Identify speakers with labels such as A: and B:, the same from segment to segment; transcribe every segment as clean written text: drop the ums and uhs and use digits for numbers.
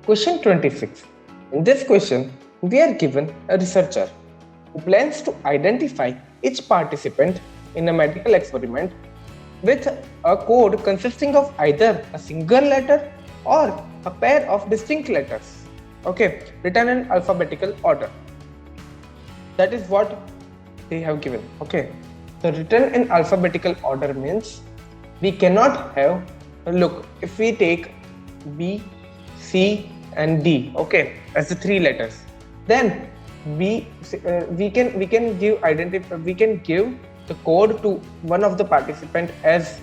A: Question 26. In this question, we are given a researcher who plans to identify each participant in a medical experiment with a code consisting of either a single letter or a pair of distinct letters, written in alphabetical order. That is what they have given. So written in alphabetical order means we cannot have, look, if we take B, C and D, as the three letters, then we can give the code to one of the participant as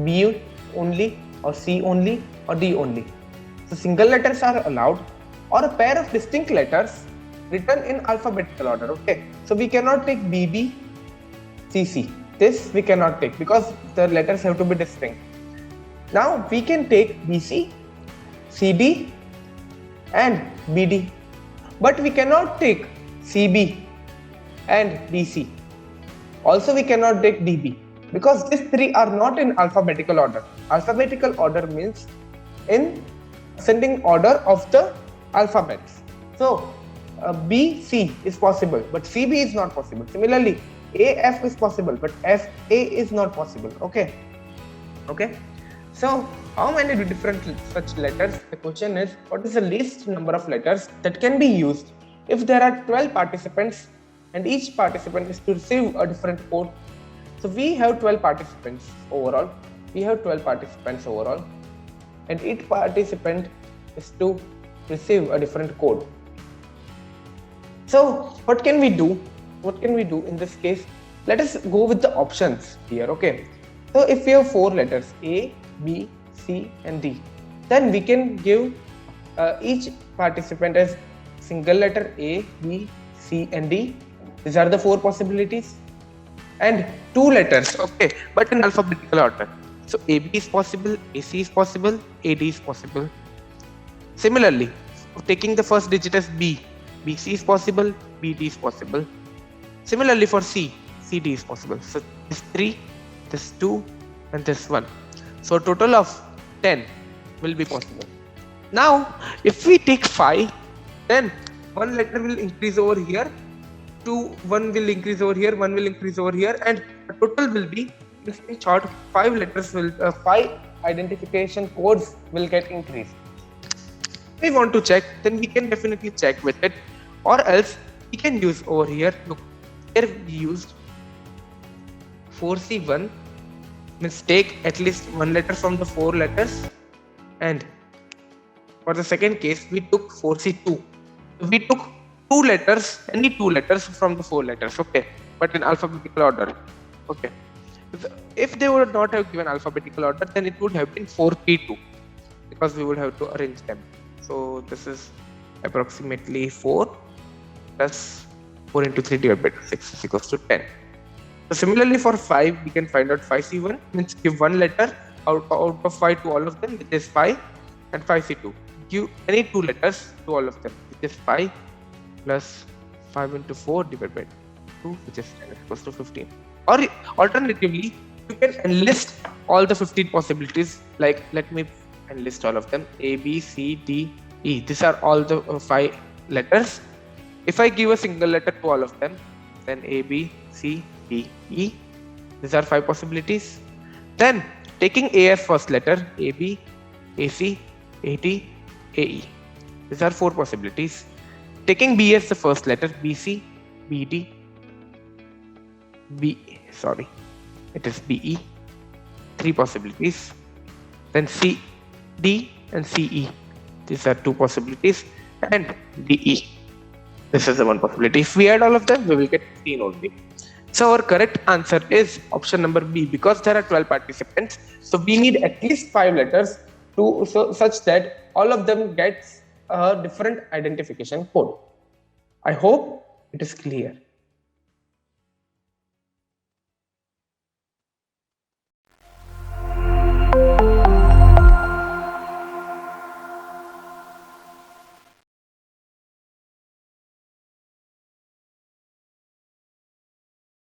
A: B only or C only or D only. So single letters are allowed, or a pair of distinct letters written in alphabetical order. So we cannot take BB, CC. This we cannot take because the letters have to be distinct. Now we can take BC, CD and BD, but we cannot take CB and BC. Also we cannot take DB because these three are not in alphabetical order. Alphabetical order means in ascending order of the alphabets. So BC is possible, but CB is not possible. Similarly, AF is possible, but FA is not possible. Okay. So how many different such letters? The question is, what is the least number of letters that can be used if there are 12 participants and each participant is to receive a different code? So we have 12 participants overall. And each participant is to receive a different code. So what can we do? In this case? Let us go with the options here. So if we have 4 letters A, B, C and D, then we can give each participant as single letter A, B, C and D. These are the 4 possibilities, and 2 letters, but in alphabetical order. So AB is possible, AC is possible, AD is possible. Similarly, taking the first digit as B, BC is possible, BD is possible. Similarly for C, CD is possible. So this 3, this 2 and this 1. So total of 10 will be possible. Now if we take 5, then one letter will increase over here, 1 will increase over here, 1 will increase over here, and the total will be, in short, 5 letters will 5 identification codes will get increased. If we want to check, then we can definitely check with it, or else we can use over here. Look, here we used 4C1, means take at least 1 letter from the 4 letters, and for the second case we took 4C2. We took 2 letters, any 2 letters from the 4 letters, but in alphabetical order. If they would not have given alphabetical order, then it would have been 4P2 because we would have to arrange them. So this is approximately 4 plus 4 into 3 divided by 6 is equals to 10. So similarly for 5, we can find out 5C1, means give 1 letter out of 5 to all of them, which is 5, and 5C2. Give any 2 letters to all of them, which is 5 plus 5 into 4 divided by 2, which is 10 is equals to 15. Or alternatively, you can enlist all the 15 possibilities. Like, let me enlist all of them: A, B, C, D, E. These are all the 5 letters. If I give a single letter to all of them, then A, B, C, D, E. These are 5 possibilities. Then taking A as first letter, A, B, A, C, A, D, A, E. These are 4 possibilities. Taking B as the first letter, B, C, B, D, it is B, E. 3 possibilities. Then C, D and C, E. These are 2 possibilities. And D, E. This is the 1 possibility. If we add all of them, we will get 15 only. So our correct answer is option number B, because there are 12 participants. So we need at least 5 letters such that all of them gets a different identification code. I hope it is clear.